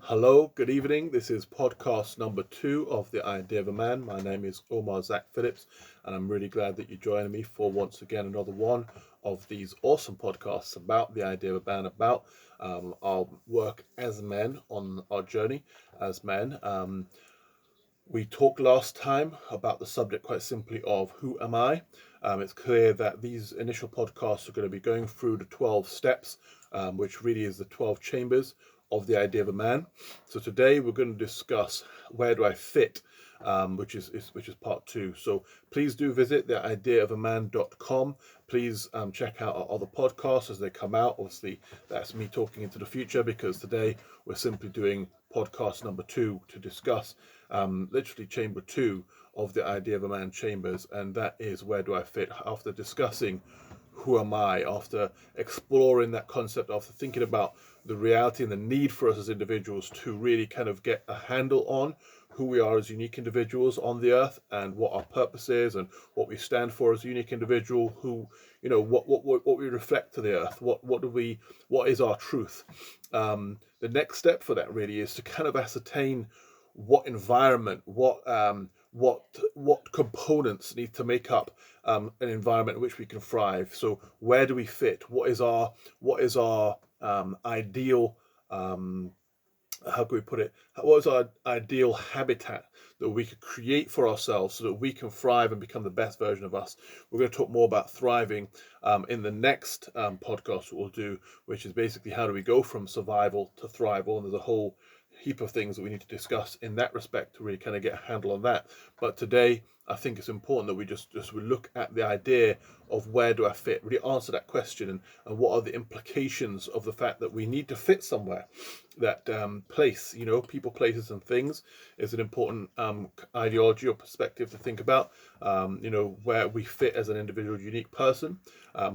Hello, good evening. This is podcast number 2 of The Idea of a Man. My name is Omar Zach Phillips, and I'm really glad that you're joining me for once again another one of these awesome podcasts about the idea of a man, about our work as men on our journey as men. We talked last time about the subject quite simply of who am I? It's clear that these initial podcasts are going to be going through the 12 steps, which really is the 12 chambers of the idea of a man. So today we're going to discuss where do I fit, which is part 2. So please do visit theideaofaman.com. Please check out our other podcasts as they come out. Obviously, that's me talking into the future because today we're simply doing podcast number 2 to discuss literally chamber 2 of the idea of a man chambers, and that is where do I fit. After discussing who am I, after exploring that concept, after thinking about the reality and the need for us as individuals to really kind of get a handle on who we are as unique individuals on the earth and what our purpose is and what we stand for as a unique individual, who, what we reflect to the earth, what is our truth. The next step for that really is to kind of ascertain what environment, what components need to make up an environment in which we can thrive. So where do we fit? What is our ideal, how can we put it? What is our ideal habitat that we could create for ourselves so that we can thrive and become the best version of us? We're going to talk more about thriving in the next podcast we'll do, which is basically how do we go from survival to thrival. And there's a whole heap of things that we need to discuss in that respect to really kind of get a handle on that. But today, I think it's important that we just look at the idea of where do I fit, really answer that question, and what are the implications of the fact that we need to fit somewhere. That place, people, places, and things is an important ideology or perspective to think about. Where we fit as an individual, unique person.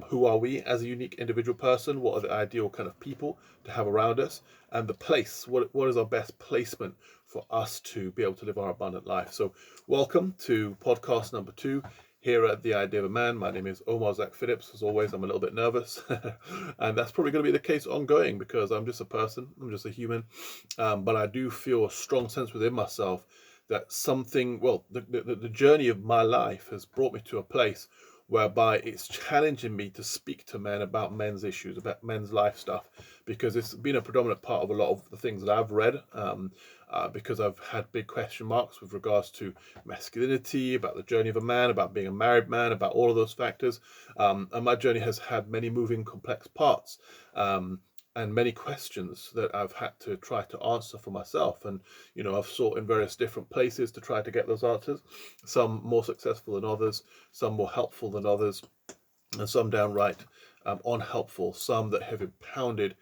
Who are we as a unique individual person? What are the ideal kind of people to have around us? And the place, what is our best placement for us to be able to live our abundant life? So welcome to podcast number 2 here at The Idea of a Man. My name is Omar Zach Phillips. As always, I'm a little bit nervous, and that's probably going to be the case ongoing because I'm just a person, I'm just a human, but I do feel a strong sense within myself that the journey of my life has brought me to a place whereby it's challenging me to speak to men about men's issues, about men's life stuff, because it's been a predominant part of a lot of the things that I've read, because I've had big question marks with regards to masculinity, about the journey of a man, about being a married man, about all of those factors. And my journey has had many moving, complex parts. And many questions that I've had to try to answer for myself. And, I've sought in various different places to try to get those answers, some more successful than others, some more helpful than others, and some downright unhelpful, some that have impounded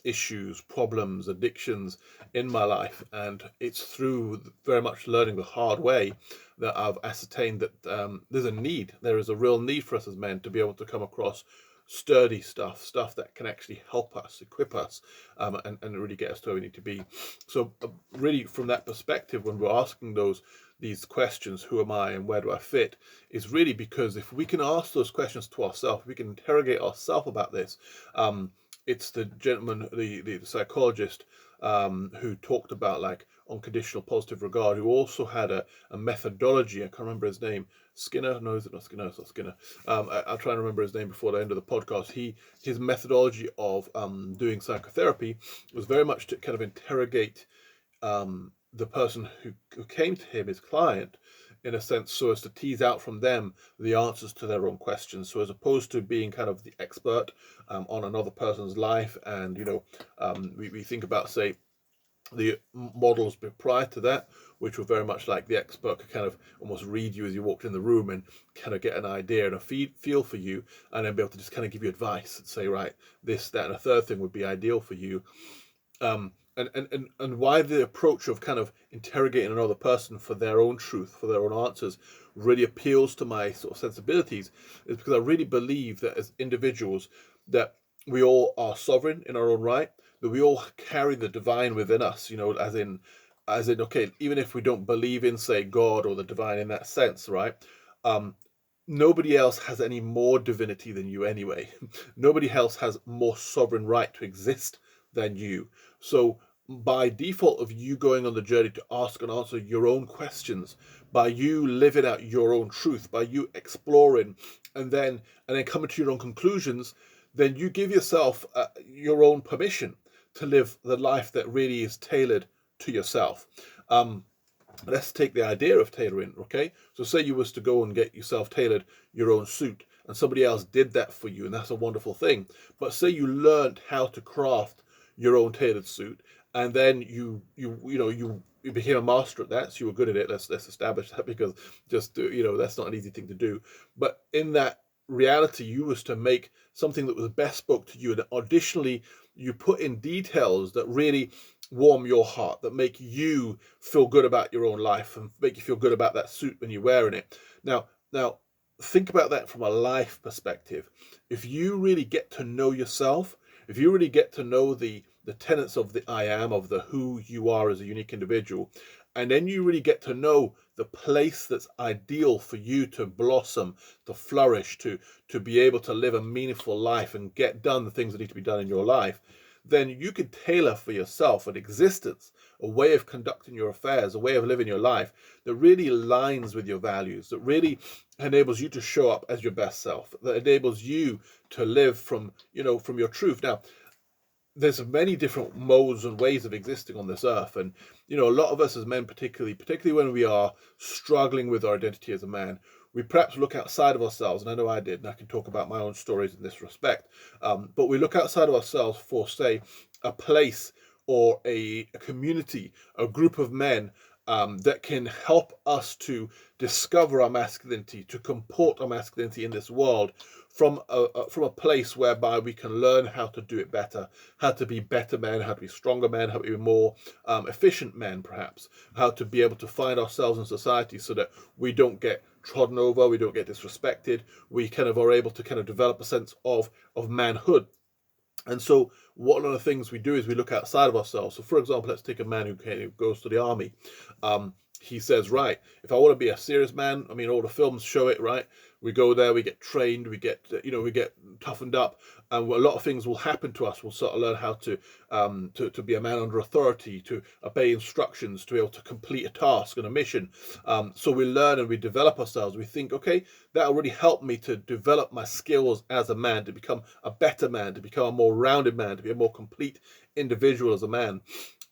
issues, problems, addictions in my life. And it's through very much learning the hard way that I've ascertained that there is a real need for us as men to be able to come across sturdy stuff that can actually help us, equip us, and really get us to where we need to be. So really from that perspective, when we're asking these questions, who am I and where do I fit, is really because if we can ask those questions to ourselves, we can interrogate ourselves about this. It's the gentleman, the psychologist, who talked about like unconditional positive regard, who also had a methodology. I can't remember his name. Skinner? No, is it not Skinner? It's not Skinner. I'll try and remember his name before the end of the podcast. His methodology of doing psychotherapy was very much to kind of interrogate the person who came to him, his client, in a sense, so as to tease out from them the answers to their own questions. So as opposed to being kind of the expert on another person's life, and we think about, say, the models prior to that, which were very much like the expert could kind of almost read you as you walked in the room and kind of get an idea and a feel for you, and then be able to just kind of give you advice and say, right, this, that, and a third thing would be ideal for you. And why the approach of kind of interrogating another person for their own truth, for their own answers, really appeals to my sort of sensibilities, is because I really believe that as individuals, that we all are sovereign in our own right, that we all carry the divine within us, as in, okay, even if we don't believe in, say, God or the divine in that sense, right? Nobody else has any more divinity than you anyway. Nobody else has more sovereign right to exist than you. So by default of you going on the journey to ask and answer your own questions, by you living out your own truth, by you exploring and then coming to your own conclusions, then you give yourself your own permission to live the life that really is tailored to yourself. Let's take the idea of tailoring, okay? So say you was to go and get yourself tailored your own suit, and somebody else did that for you, and that's a wonderful thing. But say you learned how to craft your own tailored suit, and then you became a master at that, so you were good at it. Let's establish that, because that's not an easy thing to do. But in that reality, you was to make something that was best spoke to you, and additionally you put in details that really warm your heart, that make you feel good about your own life and make you feel good about that suit when you're wearing it. Now think about that from a life perspective. If you really get to know yourself, if you really get to know the tenets of the I am, of the who you are as a unique individual, and then you really get to know the place that's ideal for you to blossom, to flourish, to be able to live a meaningful life and get done the things that need to be done in your life, then you could tailor for yourself an existence, a way of conducting your affairs, a way of living your life that really aligns with your values, that really enables you to show up as your best self, that enables you to live from your truth. Now, there's many different modes and ways of existing on this earth, and a lot of us as men, particularly when we are struggling with our identity as a man, we perhaps look outside of ourselves, and I know I did, and I can talk about my own stories in this respect, but we look outside of ourselves for, say, a place or a community, a group of men that can help us to discover our masculinity, to comport our masculinity in this world from a place whereby we can learn how to do it better, how to be better men, how to be stronger men, how to be more efficient men, perhaps, how to be able to find ourselves in society so that we don't get trodden over, we don't get disrespected, we kind of are able to kind of develop a sense of manhood. And so one of the things we do is we look outside of ourselves. So for example, let's take a man who goes to the army. He says, right, if I want to be a serious man, I mean, all the films show it, right? We go there, we get trained, we get toughened up, and a lot of things will happen to us. We'll sort of learn how to be a man under authority, to obey instructions, to be able to complete a task and a mission. So we learn and we develop ourselves. We think, okay, that'll really help me to develop my skills as a man, to become a better man, to become a more rounded man, to be a more complete individual as a man.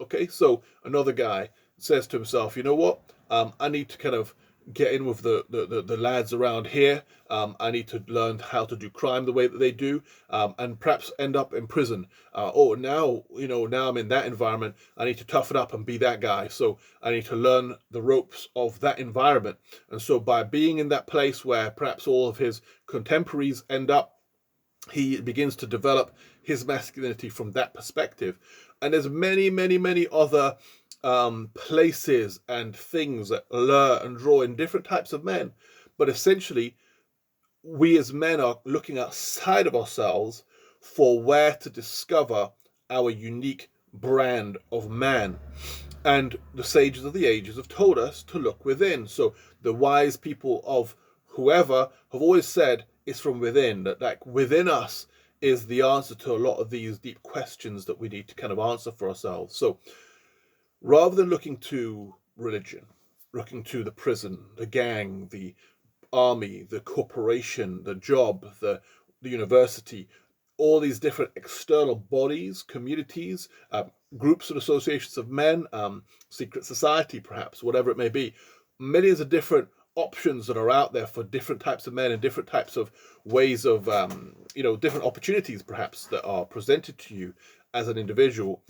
Okay, so another guy says to himself, you know what? I need to kind of get in with the lads around here. I need to learn how to do crime the way that they do, and perhaps end up in prison. Now I'm in that environment. I need to toughen up and be that guy. So I need to learn the ropes of that environment. And so by being in that place where perhaps all of his contemporaries end up, he begins to develop his masculinity from that perspective. And there's many, many, many other places and things that lure and draw in different types of men. But essentially, we as men are looking outside of ourselves for where to discover our unique brand of man. And the sages of the ages have told us to look within. So the wise people of whoever have always said it's from within, that like within us is the answer to a lot of these deep questions that we need to kind of answer for ourselves. So rather than looking to religion, looking to the prison, the gang, the army, the corporation, the job, the university, all these different external bodies, communities, groups and associations of men, secret society perhaps, whatever it may be, millions of different options that are out there for different types of men and different types of ways of, different opportunities perhaps that are presented to you as an individual.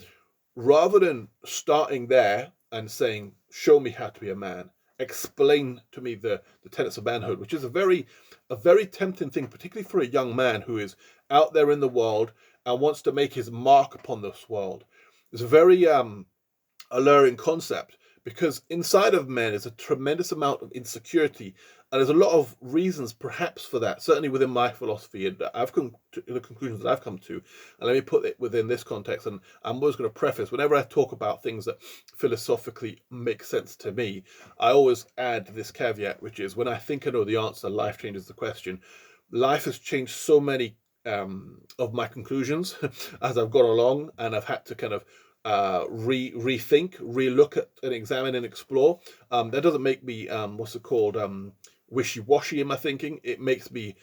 Rather than starting there and saying, show me how to be a man, explain to me the tenets of manhood, which is a very tempting thing, particularly for a young man who is out there in the world and wants to make his mark upon this world. It's a very alluring concept, because inside of men is a tremendous amount of insecurity, and there's a lot of reasons perhaps for that, certainly within my philosophy, and I've come to the conclusions that I've come to, and let me put it within this context. And I'm always going to preface, whenever I talk about things that philosophically make sense to me, I always add this caveat, which is, when I think I know the answer, life changes the question. Life has changed so many of my conclusions as I've gone along, and I've had to kind of rethink, relook at and examine and explore. That doesn't make me what's it called, wishy-washy in my thinking. It makes me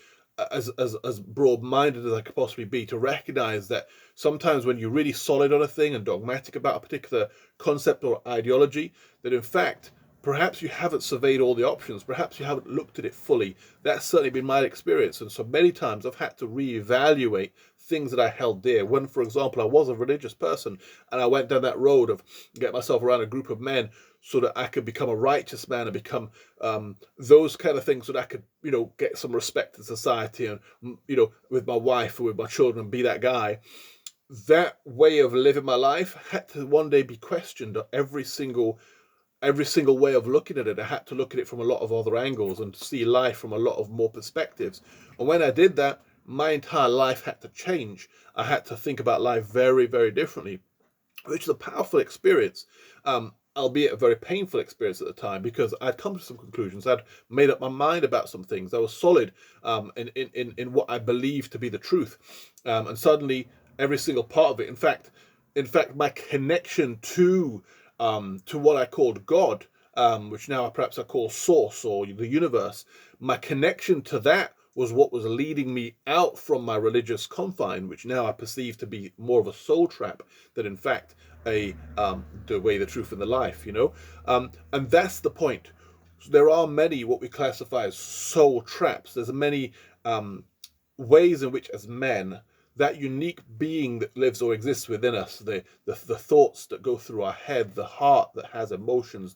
as broad-minded as I could possibly be, to recognize that sometimes when you're really solid on a thing and dogmatic about a particular concept or ideology, that in fact perhaps you haven't surveyed all the options, perhaps you haven't looked at it fully. That's certainly been my experience, and so many times I've had to reevaluate things that I held dear. When, for example, I was a religious person and I went down that road of get myself around a group of men so that I could become a righteous man and become those kind of things, so that I could, get some respect in society and, with my wife or with my children, be that guy. That way of living my life had to one day be questioned. Every single way of looking at it, I had to look at it from a lot of other angles and see life from a lot of more perspectives. And when I did that, my entire life had to change. I had to think about life very, very differently, which is a powerful experience, albeit a very painful experience at the time, because I'd come to some conclusions. I'd made up my mind about some things. I was solid in what I believed to be the truth, and suddenly every single part of it. In fact, my connection to what I called God, which now perhaps I call Source or the universe. My connection to that was what was leading me out from my religious confine, which now I perceive to be more of a soul trap than, in fact, the way, the truth, and the life. And that's the point. So there are many what we classify as soul traps. There's many ways in which, as men, that unique being that lives or exists within us, the thoughts that go through our head, the heart that has emotions,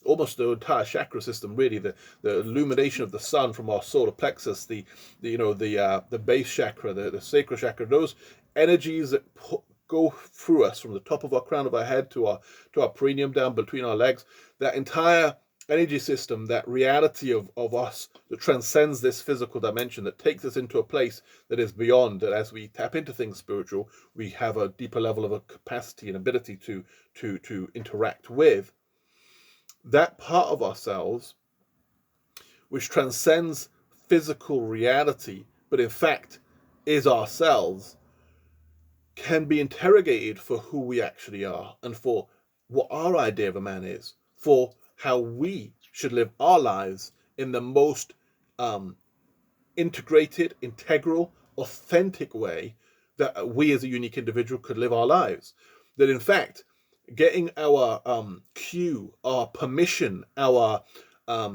almost the entire chakra system, really, the illumination of the sun from our solar plexus, the base chakra, the sacral chakra, those energies that go through us from the top of our crown of our head to our perineum down between our legs, that entire energy system, that reality of us that transcends this physical dimension, that takes us into a place that is beyond, that as we tap into things spiritual, we have a deeper level of a capacity and ability to interact with. That part of ourselves, which transcends physical reality, but in fact is ourselves, can be interrogated for who we actually are and for what our idea of a man is, for how we should live our lives in the most integrated, integral, authentic way that we as a unique individual could live our lives. That in fact, getting our cue, our permission, our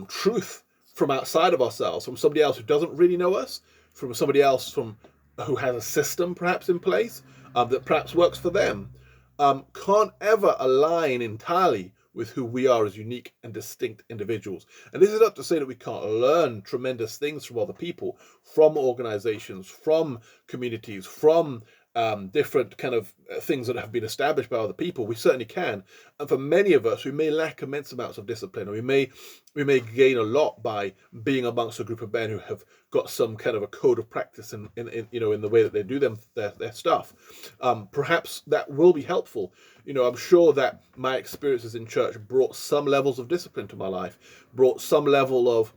truth from outside of ourselves, from somebody else who doesn't really know us, from somebody else who has a system perhaps in place that perhaps works for them, can't ever align entirely with who we are as unique and distinct individuals. And this is not to say that we can't learn tremendous things from other people, from organizations, from communities, from different kind of things that have been established by other people. We certainly can. And for many of us, we may lack immense amounts of discipline, or we may gain a lot by being amongst a group of men who have got some kind of a code of practice in the way that they do their stuff. Perhaps that will be helpful. I'm sure that my experiences in church brought some levels of discipline to my life, brought some level of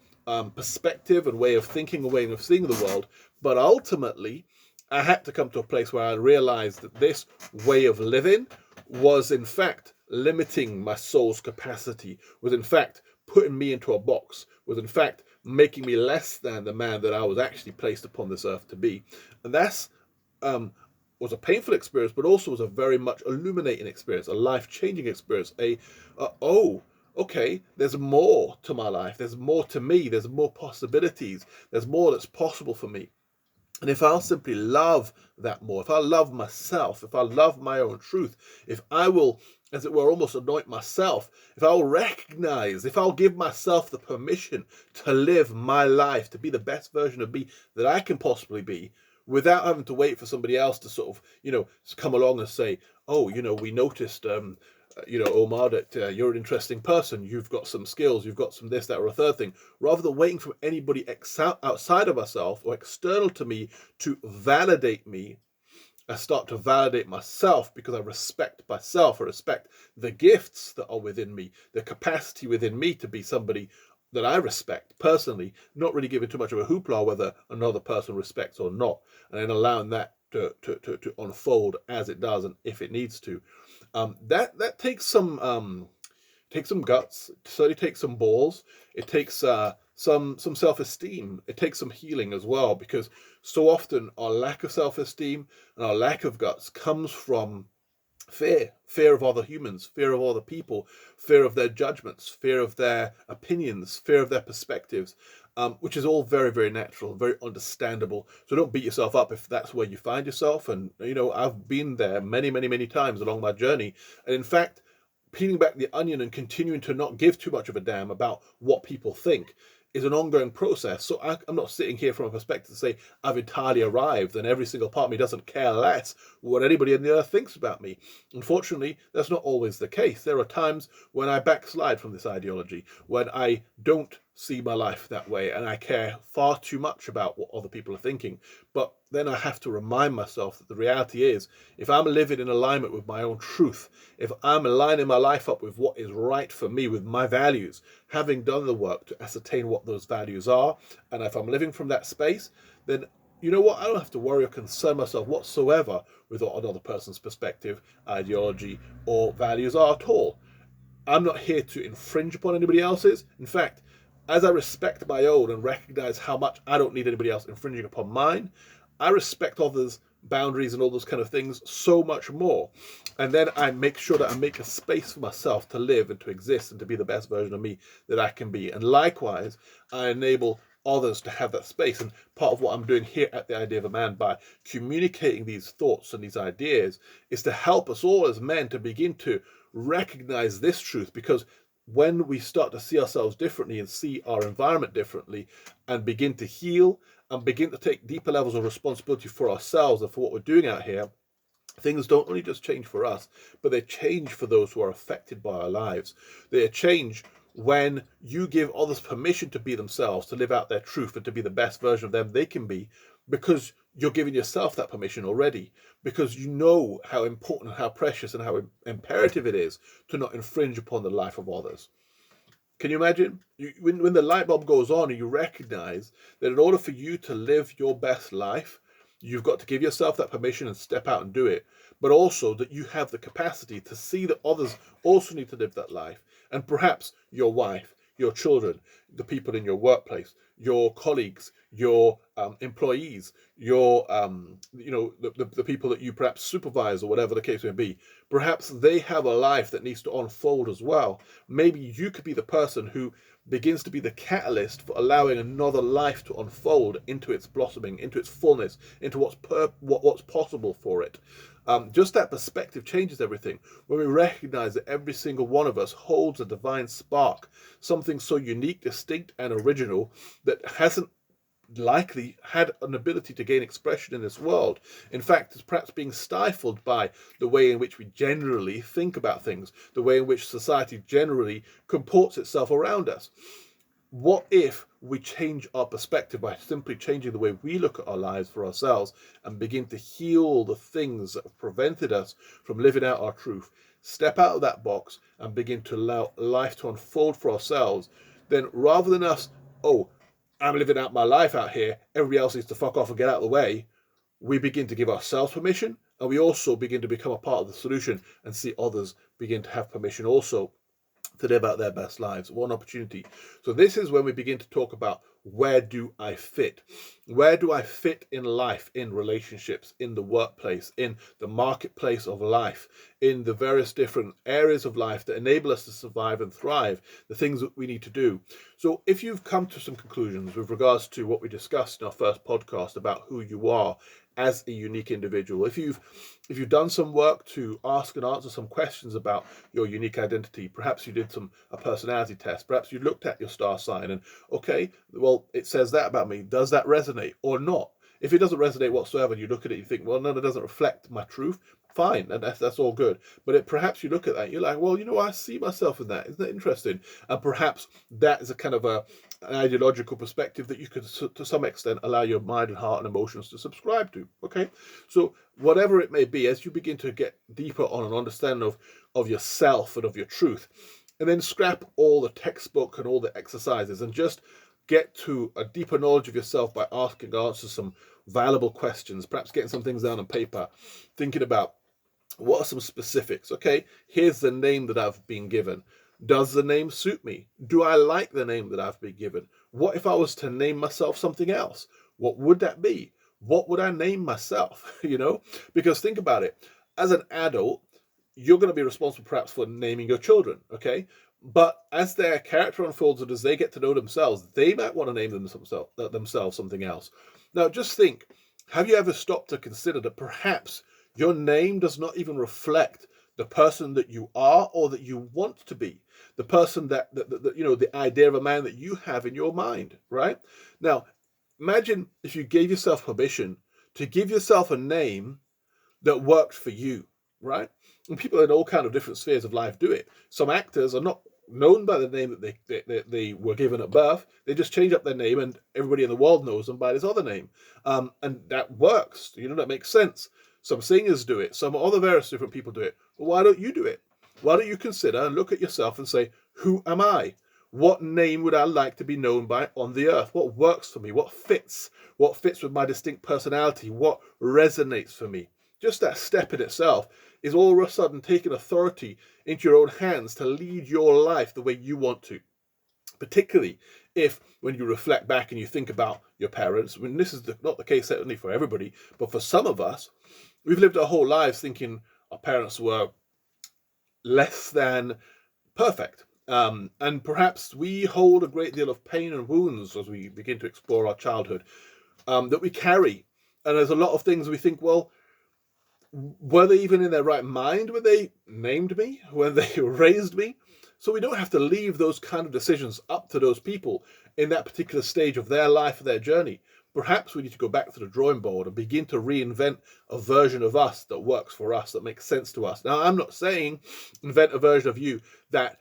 perspective and way of thinking, a way of seeing the world. But ultimately, I had to come to a place where I realized that this way of living was in fact limiting my soul's capacity, was in fact putting me into a box, was in fact making me less than the man that I was actually placed upon this earth to be. And that's was a painful experience, but also was a very much illuminating experience, a life-changing experience, okay, there's more to my life, there's more to me, there's more possibilities, there's more that's possible for me. And if I'll simply love that more, if I love myself, if I love my own truth, if I will, as it were, almost anoint myself, if I'll recognize, if I'll give myself the permission to live my life, to be the best version of me that I can possibly be, without having to wait for somebody else to sort of, come along and say, oh, we noticed, Omar, that you're an interesting person, you've got some skills, you've got some this, that, or a third thing, rather than waiting for anybody outside of myself or external to me to validate me. I start to validate myself because I respect myself. I respect the gifts that are within me, the capacity within me to be somebody that I respect personally, not really giving too much of a hoopla whether another person respects or not, and then allowing that to unfold as it does and if it needs to. That takes some guts. It certainly takes some balls. It takes some self-esteem. It takes some healing as well, because so often our lack of self-esteem and our lack of guts comes from fear of other humans, fear of other people, fear of their judgments, fear of their opinions, fear of their perspectives, which is all very, very natural, very understandable. So don't beat yourself up if that's where you find yourself. And I've been there many, many, many times along my journey, and in fact, peeling back the onion and continuing to not give too much of a damn about what people think is an ongoing process. So I'm not sitting here from a perspective to say I've entirely arrived and every single part of me doesn't care less what anybody on the earth thinks about me. Unfortunately, that's not always the case. There are times when I backslide from this ideology, when I don't see my life that way and I care far too much about what other people are thinking. But then I have to remind myself that the reality is, if I'm living in alignment with my own truth, if I'm aligning my life up with what is right for me, with my values, having done the work to ascertain what those values are, and if I'm living from that space, then you know what? I don't have to worry or concern myself whatsoever with what another person's perspective, ideology, or values are at all. I'm not here to infringe upon anybody else's. In fact, as I respect my own and recognize how much I don't need anybody else infringing upon mine, I respect others' boundaries and all those kind of things so much more. And then I make sure that I make a space for myself to live and to exist and to be the best version of me that I can be. And likewise, I enable others to have that space. And part of what I'm doing here at The Idea of a Man, by communicating these thoughts and these ideas, is to help us all as men to begin to recognize this truth. Because when we start to see ourselves differently and see our environment differently and begin to heal and begin to take deeper levels of responsibility for ourselves and for what we're doing out here, things don't only just change for us, but they change for those who are affected by our lives. They change when you give others permission to be themselves, to live out their truth and to be the best version of them they can be, because you're giving yourself that permission already, because you know how important, how precious and how imperative it is to not infringe upon the life of others. Can you imagine? When the light bulb goes on and you recognize that in order for you to live your best life, you've got to give yourself that permission and step out and do it, but also that you have the capacity to see that others also need to live that life. And perhaps your wife, your children, the people in your workplace, your colleagues, your employees, your the people that you perhaps supervise or whatever the case may be, perhaps they have a life that needs to unfold as well. Maybe you could be the person who begins to be the catalyst for allowing another life to unfold into its blossoming, into its fullness, into what's possible for it. Just that perspective changes everything. When we recognize that every single one of us holds a divine spark, something so unique, distinct, and original that hasn't likely had an ability to gain expression in this world. In fact, it's perhaps being stifled by the way in which we generally think about things, the way in which society generally comports itself around us. What if we change our perspective by simply changing the way we look at our lives for ourselves and begin to heal the things that have prevented us from living out our truth, step out of that box and begin to allow life to unfold for ourselves? Then rather than us, I'm living out my life out here, everybody else needs to fuck off and get out of the way, we begin to give ourselves permission, and we also begin to become a part of the solution and see others begin to have permission also to live out their best lives. One opportunity. So this is when we begin to talk about, where do I fit? Where do I fit in life, in relationships, in the workplace, in the marketplace of life, in the various different areas of life that enable us to survive and thrive, the things that we need to do. So if you've come to some conclusions with regards to what we discussed in our first podcast about who you are as a unique individual, if you've done some work to ask and answer some questions about your unique identity, perhaps you did a personality test, perhaps you looked at your star sign and, okay, well, it says that about me, does that resonate or not? If it doesn't resonate whatsoever, you look at it, you think, well, no, that doesn't reflect my truth, fine, and that's all good. But perhaps you look at that, you're like, well, I see myself in that. Isn't that interesting? And perhaps that is a kind of an ideological perspective that you could, to some extent, allow your mind and heart and emotions to subscribe to. Okay, so whatever it may be, as you begin to get deeper on an understanding of yourself and of your truth, and then scrap all the textbook and all the exercises and just get to a deeper knowledge of yourself by asking answers some valuable questions, perhaps getting some things down on paper, thinking about What are some specifics? Okay, here's the name that I've been given. Does the name suit me? Do I like the name that I've been given? What if I was to name myself something else? What would that be? What would I name myself? Because think about it. As an adult, you're going to be responsible perhaps for naming your children, okay? But as their character unfolds and as they get to know themselves, they might want to name themselves something else. Now, just think, have you ever stopped to consider that perhaps your name does not even reflect the person that you are or that you want to be, the person that the idea of a man that you have in your mind, right? Now, imagine if you gave yourself permission to give yourself a name that worked for you, right? And people in all kind of different spheres of life do it. Some actors are not known by the name that they were given at birth. They just change up their name, and everybody in the world knows them by this other name, and that works. That makes sense. Some singers do it. Some other various different people do it. Well, why don't you do it? Why don't you consider and look at yourself and say, who am I? What name would I like to be known by on the earth? What works for me? What fits? What fits with my distinct personality? What resonates for me? Just that step in itself is all of a sudden taking authority into your own hands to lead your life the way you want to. Particularly if, when you reflect back and you think about your parents, this is not the case certainly for everybody, but for some of us, we've lived our whole lives thinking our parents were less than perfect. And perhaps we hold a great deal of pain and wounds as we begin to explore our childhood that we carry. And there's a lot of things we think, well, were they even in their right mind when they named me, when they raised me? So we don't have to leave those kind of decisions up to those people in that particular stage of their life, their journey. Perhaps we need to go back to the drawing board and begin to reinvent a version of us that works for us, that makes sense to us. Now, I'm not saying invent a version of you that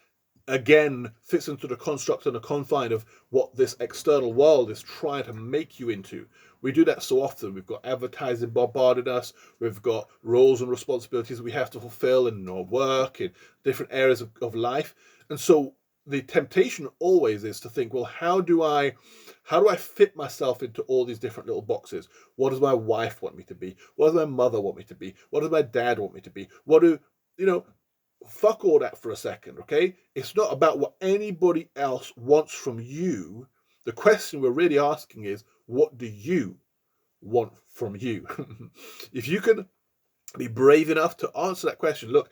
again fits into the construct and the confine of what this external world is trying to make you into. We do that so often. We've got advertising bombarding us. We've got roles and responsibilities that we have to fulfill in our work, in different areas of life. And so the temptation always is to think, well, how do I fit myself into all these different little boxes? What does my wife want me to be? What does my mother want me to be? What does my dad want me to be? Fuck all that for a second, okay? It's not about what anybody else wants from you. The question we're really asking is, what do you want from you? If you can be brave enough to answer that question, look,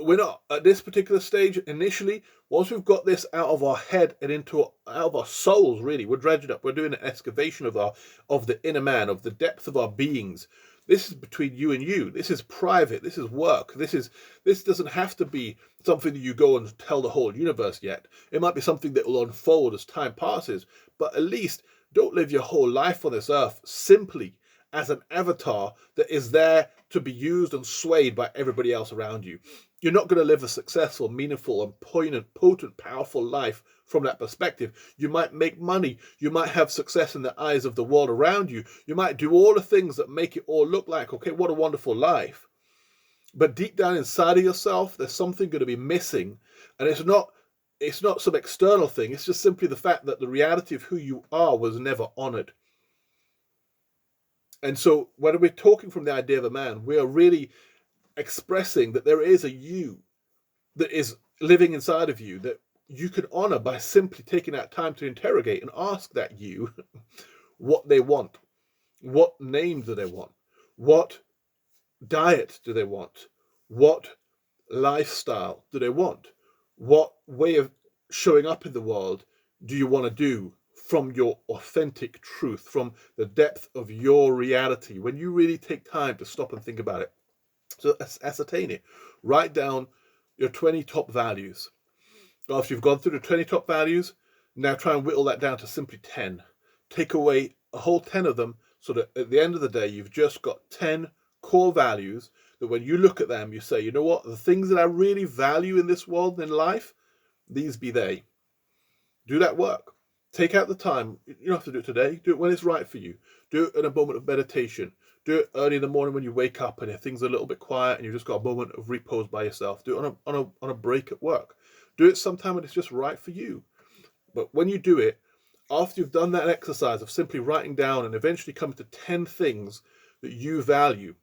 we're not at this particular stage initially. Once we've got this out of our head and out of our souls, really, we're dredging up. We're doing an excavation of the inner man, of the depth of our beings. This is between you and you. This is private. This is work. This doesn't have to be something that you go and tell the whole universe yet. It might be something that will unfold as time passes. But at least don't live your whole life on this earth simply as an avatar that is there to be used and swayed by everybody else around you. You're not going to live a successful, meaningful, and potent, powerful life from that perspective. You might make money. You might have success in the eyes of the world around you. You might do all the things that make it all look like, okay, what a wonderful life. But deep down inside of yourself, there's something going to be missing. And it's not some external thing. It's just simply the fact that the reality of who you are was never honored. And so when we're talking from the idea of a man, we are really expressing that there is a you that is living inside of you that you can honor by simply taking that time to interrogate and ask that you what they want. What name do they want? What diet do they want? What lifestyle do they want? What way of showing up in the world do you want to do from your authentic truth, from the depth of your reality, when you really take time to stop and think about it? So ascertain it. Write down your 20 top values. After you've gone through the 20 top values, now try and whittle that down to simply 10. Take away a whole 10 of them so that at the end of the day, you've just got 10 core values that when you look at them, you say, you know what, the things that I really value in this world and in life, these be they. Do that work. Take out the time. You don't have to do it today. Do it when it's right for you. Do it in a moment of meditation. Do it early in the morning when you wake up and things are a little bit quiet and you've just got a moment of repose by yourself. Do it on a break at work. Do it sometime when it's just right for you. But when you do it, after you've done that exercise of simply writing down and eventually come to 10 things that you value,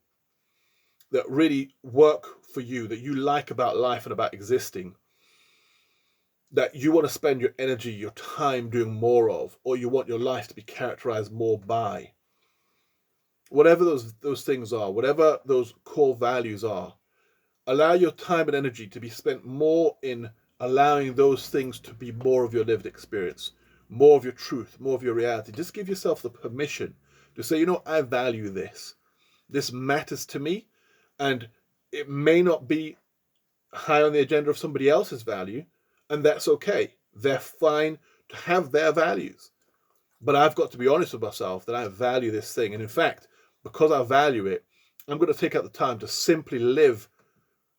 that really work for you, that you like about life and about existing, that you want to spend your energy, your time doing more of, or you want your life to be characterized more by. Whatever those things are, whatever those core values are, allow your time and energy to be spent more in allowing those things to be more of your lived experience, more of your truth, more of your reality. Just give yourself the permission to say, you know, I value this. This matters to me, and it may not be high on the agenda of somebody else's value, and that's okay. They're fine to have their values. But I've got to be honest with myself that I value this thing. And in fact, because I value it, I'm going to take out the time to simply live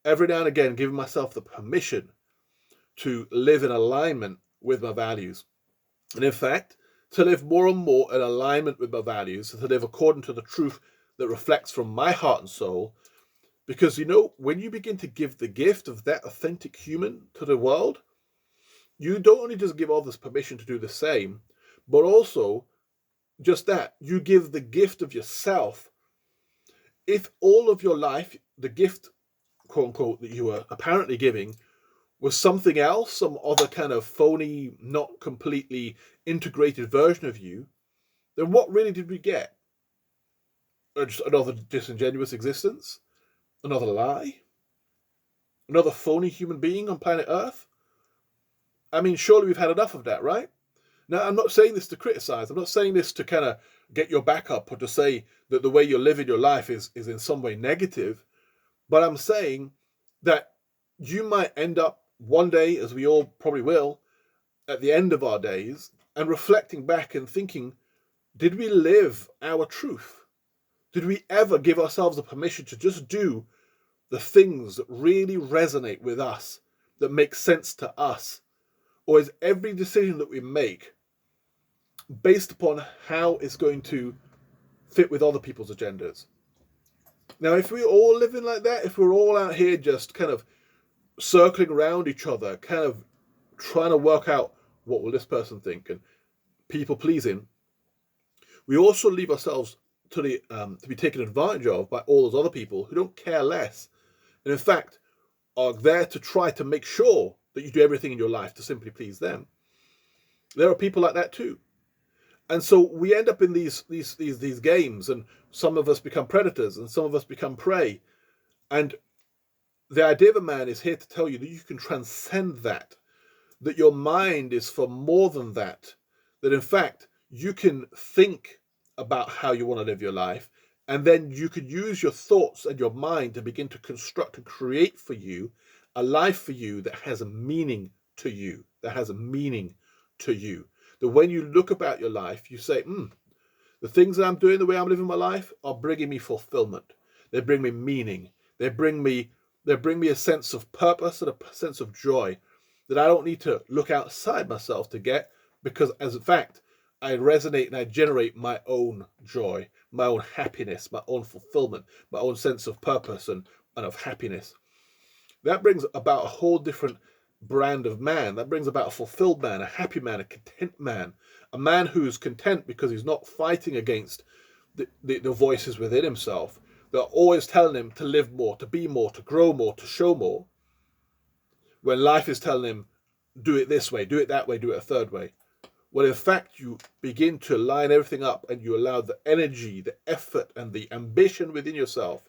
every now and again, giving myself the permission to live in alignment with my values. And in fact, to live more and more in alignment with my values, to live according to the truth that reflects from my heart and soul. Because, you know, when you begin to give the gift of that authentic human to the world, you don't only just give others permission to do the same, but also just that, you give the gift of yourself. If all of your life, the gift, quote unquote, that you were apparently giving was something else, some other kind of phony, not completely integrated version of you, then what really did we get? Just another disingenuous existence? Another lie? Another phony human being on planet Earth? I mean, surely we've had enough of that, right? Now, I'm not saying this to criticize. I'm not saying this to kind of get your back up or to say that the way you're living your life is in some way negative. But I'm saying that you might end up one day, as we all probably will, at the end of our days, and reflecting back and thinking, did we live our truth? Did we ever give ourselves the permission to just do the things that really resonate with us, that make sense to us? Or is every decision that we make based upon how it's going to fit with other people's agendas? Now, if we're all living like that, if we're all out here just kind of circling around each other, kind of trying to work out what will this person think and people pleasing, we also leave ourselves to be taken advantage of by all those other people who don't care less, and in fact are there to try to make sure that you do everything in your life to simply please them. There are people like that too. And so we end up in these games, and some of us become predators and some of us become prey. And the idea of a man is here to tell you that you can transcend that your mind is for more than that in fact you can think about how you want to live your life, and then you could use your thoughts and your mind to begin to construct and create for you a life for you that has a meaning to you, that when you look about your life, you say, the things that I'm doing, the way I'm living my life, are bringing me fulfillment. They bring me meaning. They bring me a sense of purpose and a sense of joy that I don't need to look outside myself to get, because as a fact, I resonate and I generate my own joy, my own happiness, my own fulfillment, my own sense of purpose and of happiness. That brings about a whole different brand of man. That brings about a fulfilled man, a happy man, a content man, a man who's content because he's not fighting against the voices within himself that are always telling him to live more, to be more, to grow more, to show more, when life is telling him, do it this way, do it that way, do it a third way. Well, in fact, you begin to line everything up and you allow the energy, the effort, and the ambition within yourself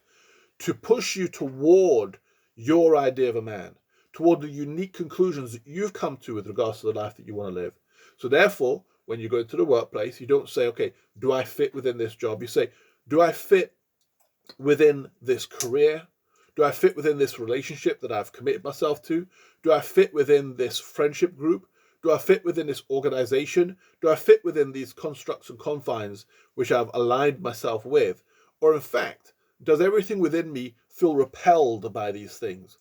to push you toward your idea of a man, toward the unique conclusions that you've come to with regards to the life that you want to live. So therefore, when you go into the workplace, you don't say, okay, do I fit within this job? You say, do I fit within this career? Do I fit within this relationship that I've committed myself to? Do I fit within this friendship group? Do I fit within this organization? Do I fit within these constructs and confines which I've aligned myself with? Or in fact, does everything within me feel repelled by these things?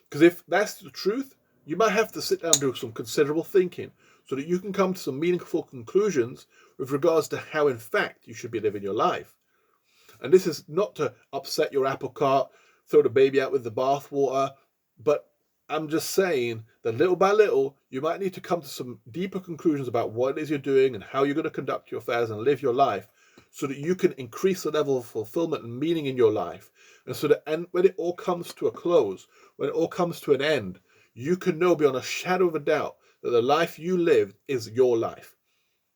Because if that's the truth, you might have to sit down and do some considerable thinking so that you can come to some meaningful conclusions with regards to how, in fact, you should be living your life. And this is not to upset your apple cart, throw the baby out with the bathwater, but I'm just saying that little by little, you might need to come to some deeper conclusions about what it is you're doing and how you're going to conduct your affairs and live your life, so that you can increase the level of fulfillment and meaning in your life. And so that when it all comes to a close, when it all comes to an end, you can know beyond a shadow of a doubt that the life you lived is your life.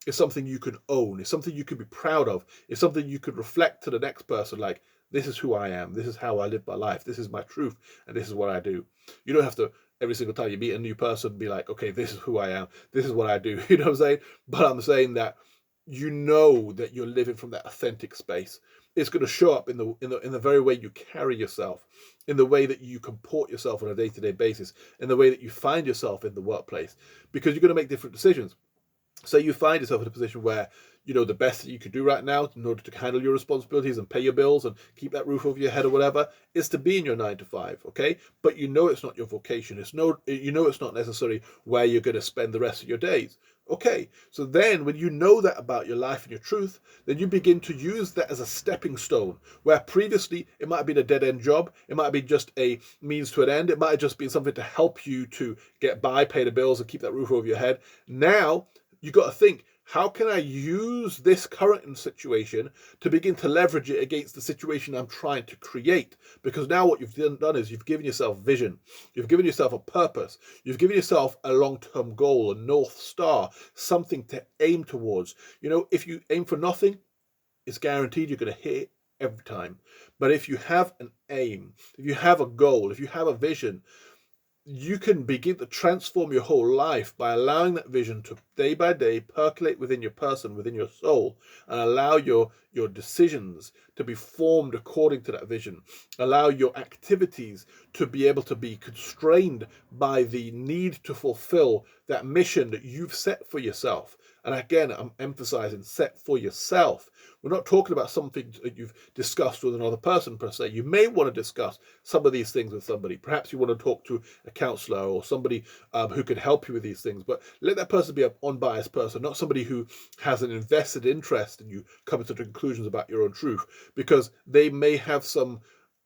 It's something you can own. It's something you can be proud of. It's something you could reflect to the next person like, this is who I am. This is how I live my life. This is my truth. And this is what I do. You don't have to, every single time you meet a new person, be like, okay, this is who I am. This is what I do. You know what I'm saying? But I'm saying that you know that you're living from that authentic space. It's going to show up in the very way you carry yourself, in the way that you comport yourself on a day-to-day basis, in the way that you find yourself in the workplace, because you're going to make different decisions. So you find yourself in a position where, you know, the best that you could do right now in order to handle your responsibilities and pay your bills and keep that roof over your head or whatever is to be in your 9 to 5, okay? But you know it's not your vocation. You know it's not necessarily where you're going to spend the rest of your days. Okay, so then when you know that about your life and your truth, then you begin to use that as a stepping stone, where previously it might have been a dead-end job, it might have been just a means to an end, it might have just been something to help you to get by, pay the bills and keep that roof over your head. Now, you got to think, how can I use this current situation to begin to leverage it against the situation I'm trying to create? Because now what you've done is you've given yourself vision. You've given yourself a purpose. You've given yourself a long-term goal, a North Star, something to aim towards. You know, if you aim for nothing, it's guaranteed you're going to hit it every time. But if you have an aim, if you have a goal, if you have a vision, you can begin to transform your whole life by allowing that vision to day by day percolate within your person, within your soul, and allow your decisions to be formed according to that vision. Allow your activities to be able to be constrained by the need to fulfill that mission that you've set for yourself. And again, I'm emphasizing set for yourself. We're not talking about something that you've discussed with another person per se. You may want to discuss some of these things with somebody. Perhaps you want to talk to a counselor or somebody who can help you with these things. But let that person be an unbiased person, not somebody who has an invested interest in you coming to conclusions about your own truth, because they may have some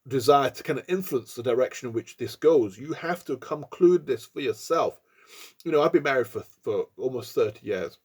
desire to kind of influence the direction in which this goes. You have to conclude this for yourself. You know, I've been married for almost 30 years.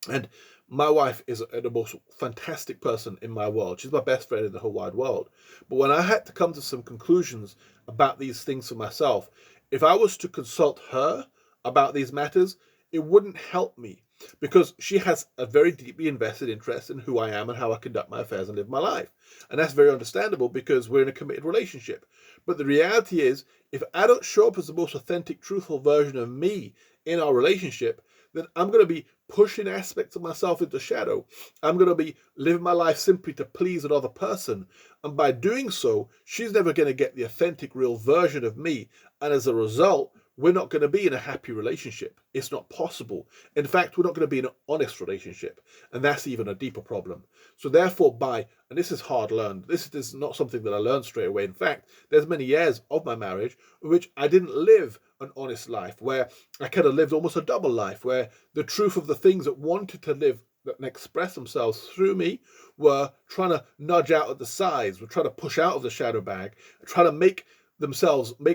And my wife is the most fantastic person in my world. She's my best friend in the whole wide world. But when I had to come to some conclusions about these things for myself, if I was to consult her about these matters, it wouldn't help me, because she has a very deeply invested interest in who I am and how I conduct my affairs and live my life. And that's very understandable because we're in a committed relationship. But the reality is, if I don't show up as the most authentic, truthful version of me in our relationship, then I'm going to be pushing aspects of myself into shadow. I'm going to be living my life simply to please another person. And by doing so, she's never going to get the authentic, real version of me. And as a result, we're not going to be in a happy relationship. It's not possible. In fact, we're not going to be in an honest relationship. And that's even a deeper problem. So therefore, and this is hard learned, this is not something that I learned straight away. In fact, there's many years of my marriage in which I didn't live an honest life, where I kind of lived almost a double life, where the truth of the things that wanted to live and express themselves through me were trying to nudge out at the sides, were trying to push out of the shadow bag, trying to make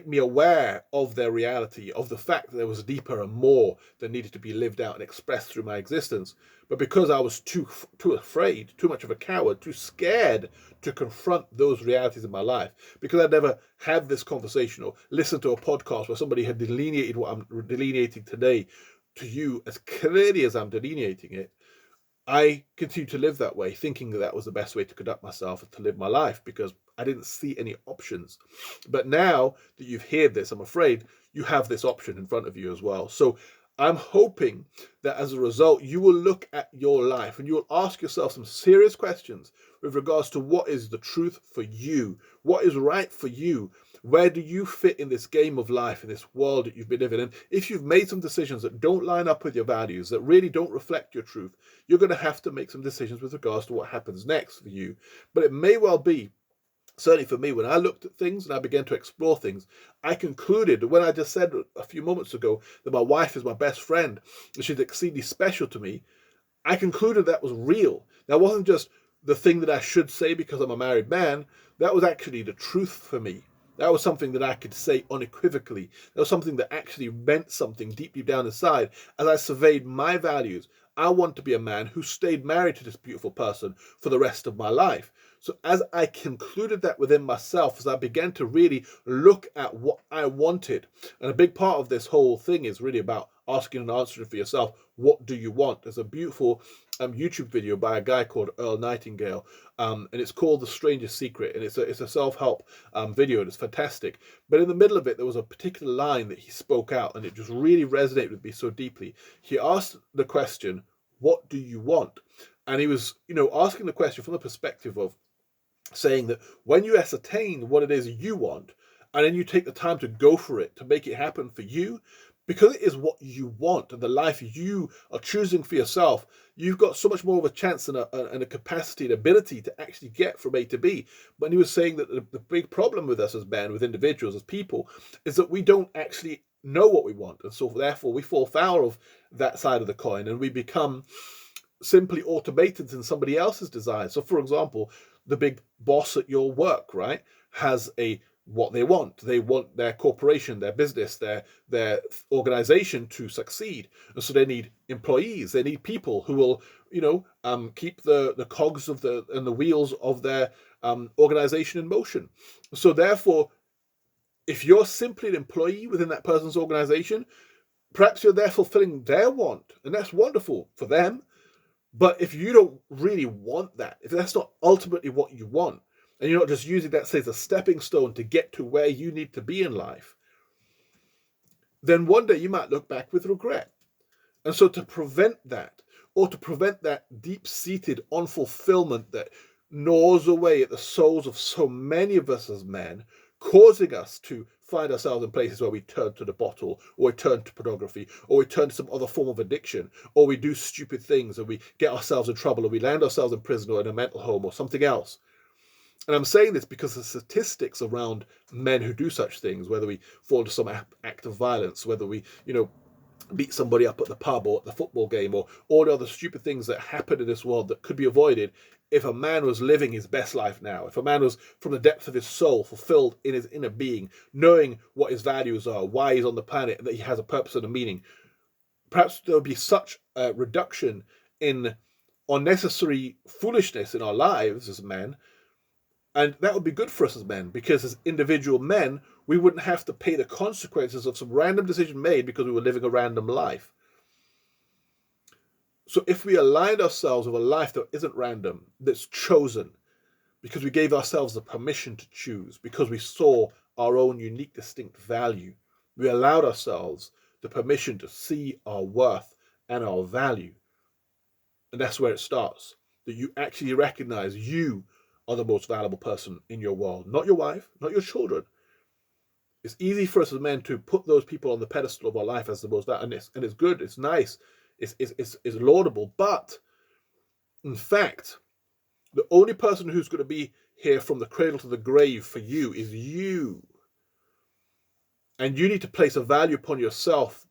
me aware of their reality, of the fact that there was deeper and more that needed to be lived out and expressed through my existence. But because I was too afraid, too much of a coward, too scared to confront those realities in my life, because I never had this conversation or listened to a podcast where somebody had delineated what I'm delineating today to you as clearly as I'm delineating it, I continued to live that way, thinking that was the best way to conduct myself and to live my life, because I didn't see any options. But now that you've heard this, I'm afraid you have this option in front of you as well. So I'm hoping that as a result, you will look at your life and you will ask yourself some serious questions with regards to what is the truth for you, what is right for you. Where do you fit in this game of life, in this world that you've been living in? If you've made some decisions that don't line up with your values, that really don't reflect your truth, you're going to have to make some decisions with regards to what happens next for you. But it may well be, certainly for me, when I looked at things and I began to explore things, I concluded, when I just said a few moments ago that my wife is my best friend and she's exceedingly special to me, I concluded that was real. That wasn't just the thing that I should say because I'm a married man. That was actually the truth for me. That was something that I could say unequivocally. That was something that actually meant something deeply down inside. As I surveyed my values, I want to be a man who stayed married to this beautiful person for the rest of my life. So as I concluded that within myself, as I began to really look at what I wanted, and a big part of this whole thing is really about asking and answering for yourself, what do you want? There's a beautiful YouTube video by a guy called Earl Nightingale, and it's called The Strangest Secret, and it's a self-help video, and it's fantastic. But in the middle of it, there was a particular line that he spoke out, and it just really resonated with me so deeply. He asked the question, what do you want? And he was, asking the question from the perspective of saying that when you ascertain what it is you want, and then you take the time to go for it, to make it happen for you, because it is what you want and the life you are choosing for yourself, you've got so much more of a chance and a capacity and ability to actually get from A to B. But he was saying that the big problem with us as men, with individuals, as people, is that we don't actually know what we want. And so therefore we fall foul of that side of the coin, and we become simply automatons in somebody else's desires. So for example, the big boss at your work, right, has what they want. They want their corporation, their business, their organization to succeed. And so they need employees. They need people who will, keep the cogs of the wheels of their organization in motion. So therefore, if you're simply an employee within that person's organization, perhaps you're there fulfilling their want, and that's wonderful for them. But if you don't really want that, if that's not ultimately what you want, and you're not just using that, say, as a stepping stone to get to where you need to be in life, then one day you might look back with regret. And so to prevent that, or to prevent that deep-seated unfulfillment that gnaws away at the souls of so many of us as men, causing us to find ourselves in places where we turn to the bottle, or we turn to pornography, or we turn to some other form of addiction, or we do stupid things and we get ourselves in trouble, or we land ourselves in prison or in a mental home or something else. And I'm saying this because the statistics around men who do such things, whether we fall into some act of violence, whether we, beat somebody up at the pub or at the football game, or all the other stupid things that happen in this world that could be avoided if a man was living his best life now, if a man was from the depth of his soul fulfilled in his inner being, knowing what his values are, why he's on the planet, and that he has a purpose and a meaning. Perhaps there would be such a reduction in unnecessary foolishness in our lives as men, and that would be good for us as men, because as individual men, we wouldn't have to pay the consequences of some random decision made because we were living a random life. So if we aligned ourselves with a life that isn't random, that's chosen, because we gave ourselves the permission to choose, because we saw our own unique, distinct value, we allowed ourselves the permission to see our worth and our value. And that's where it starts, that you actually recognize you are the most valuable person in your world, not your wife, not your children. It's easy for us as men to put those people on the pedestal of our life as the most valuable, and it's good, it's nice, it's laudable, but in fact, the only person who's going to be here from the cradle to the grave for you is you. And you need to place a value upon yourself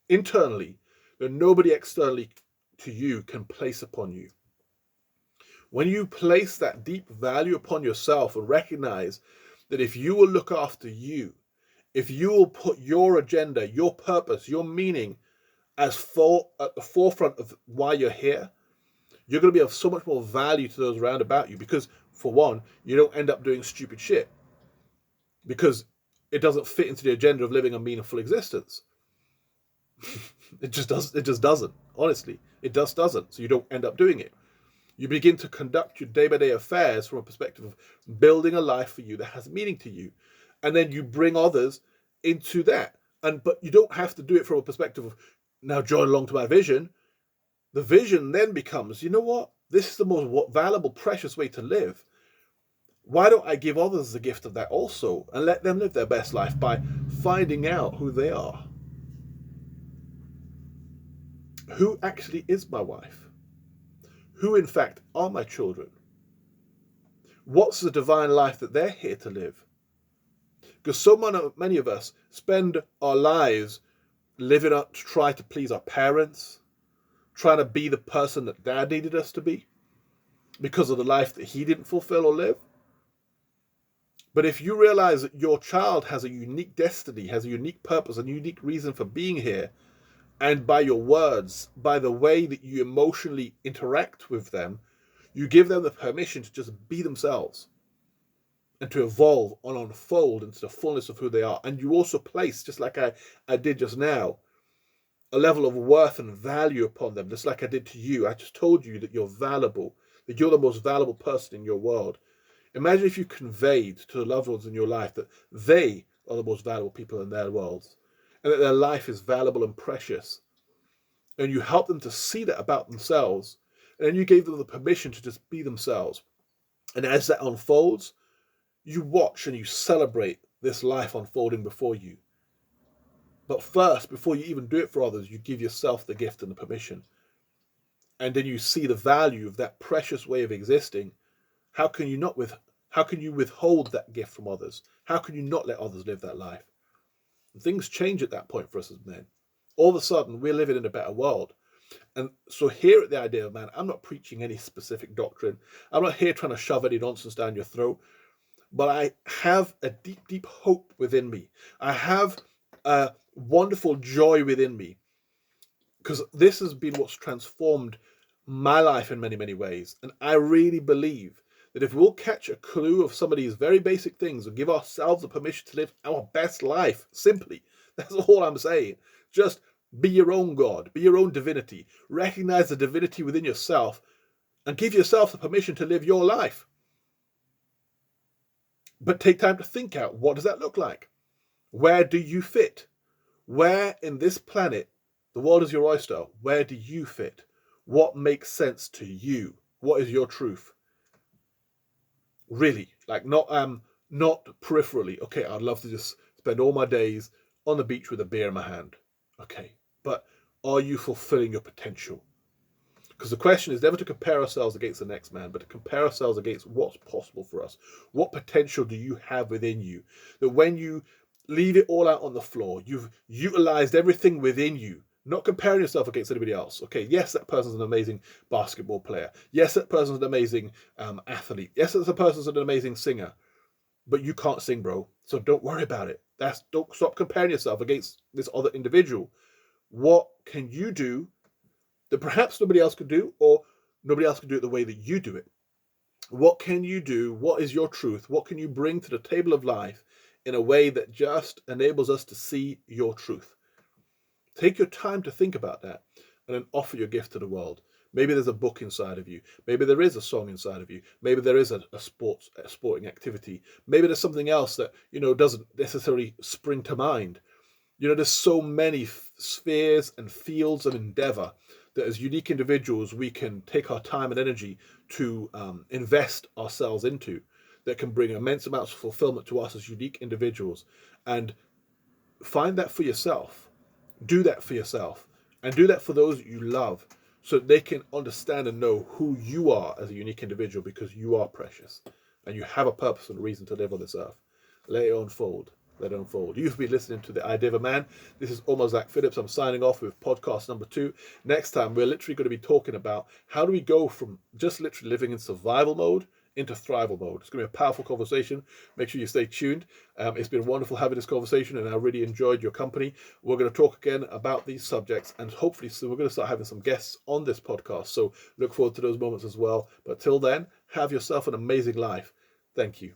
internally that nobody externally to you can place upon you. When you place that deep value upon yourself and recognize that if you will look after you, if you will put your agenda, your purpose, your meaning at the forefront of why you're here, you're going to be of so much more value to those around about you, because for one, you don't end up doing stupid shit because it doesn't fit into the agenda of living a meaningful existence. It just doesn't. Honestly, it just doesn't. So you don't end up doing it. You begin to conduct your day-by-day affairs from a perspective of building a life for you that has meaning to you. And then you bring others into that. But you don't have to do it from a perspective of, now join along to my vision. The vision then becomes, you know what? This is the most valuable, precious way to live. Why don't I give others the gift of that also and let them live their best life by finding out who they are? Who actually is my wife? Who, in fact, are my children? What's the divine life that they're here to live? Because so many of us spend our lives living up to try to please our parents, trying to be the person that dad needed us to be because of the life that he didn't fulfill or live. But if you realize that your child has a unique destiny, has a unique purpose, a unique reason for being here, And by your words, by the way that you emotionally interact with them, you give them the permission to just be themselves and to evolve and unfold into the fullness of who they are. And you also place, just like I did just now, a level of worth and value upon them, just like I did to you. I just told you that you're valuable, that you're the most valuable person in your world. Imagine if you conveyed to the loved ones in your life that they are the most valuable people in their worlds and that their life is valuable and precious. And you help them to see that about themselves. And then you gave them the permission to just be themselves. And as that unfolds, you watch and you celebrate this life unfolding before you. But first, before you even do it for others, you give yourself the gift and the permission. And then you see the value of that precious way of existing. How can you withhold that gift from others? How can you not let others live that life? And things change at that point for us as men. All of a sudden, we're living in a better world. And so here at the Idea of Man, I'm not preaching any specific doctrine. I'm not here trying to shove any nonsense down your throat. But I have a deep, deep hope within me. I have a wonderful joy within me. Because this has been what's transformed my life in many, many ways. And I really believe that if we'll catch a clue of some of these very basic things and give ourselves the permission to live our best life, simply, that's all I'm saying. Just be your own God, be your own divinity, recognize the divinity within yourself, and give yourself the permission to live your life. But take time to think out, what does that look like? Where do you fit? Where in this planet, the world is your oyster, where do you fit? What makes sense to you? What is your truth? Really, like not peripherally. Okay, I'd love to just spend all my days on the beach with a beer in my hand. Okay, but are you fulfilling your potential? Because the question is never to compare ourselves against the next man, but to compare ourselves against what's possible for us. What potential do you have within you? That when you leave it all out on the floor, you've utilized everything within you, not comparing yourself against anybody else. Okay, yes, that person's an amazing basketball player. Yes, that person's an amazing athlete. Yes, that person's an amazing singer. But you can't sing, bro. So don't worry about it. Don't stop comparing yourself against this other individual. What can you do that perhaps nobody else could do, or nobody else could do it the way that you do it? What can you do? What is your truth? What can you bring to the table of life in a way that just enables us to see your truth? Take your time to think about that and then offer your gift to the world. Maybe there's a book inside of you. Maybe there is a song inside of you. Maybe there is a sporting activity. Maybe there's something else that, doesn't necessarily spring to mind. There's so many spheres and fields of endeavor that as unique individuals, we can take our time and energy to invest ourselves into that can bring immense amounts of fulfillment to us as unique individuals. And find that for yourself. Do that for yourself. And do that for those that you love so that they can understand and know who you are as a unique individual, because you are precious and you have a purpose and a reason to live on this earth. Let it unfold. Let it unfold. You've been listening to The Idea of a Man. This is Omar Zach Phillips. I'm signing off with podcast number 2. Next time, we're literally going to be talking about how do we go from just literally living in survival mode into thrival mode. It's going to be a powerful conversation. Make sure you stay tuned. It's been wonderful having this conversation, and I really enjoyed your company. We're going to talk again about these subjects, and hopefully soon we're going to start having some guests on this podcast. So look forward to those moments as well. But till then, have yourself an amazing life. Thank you.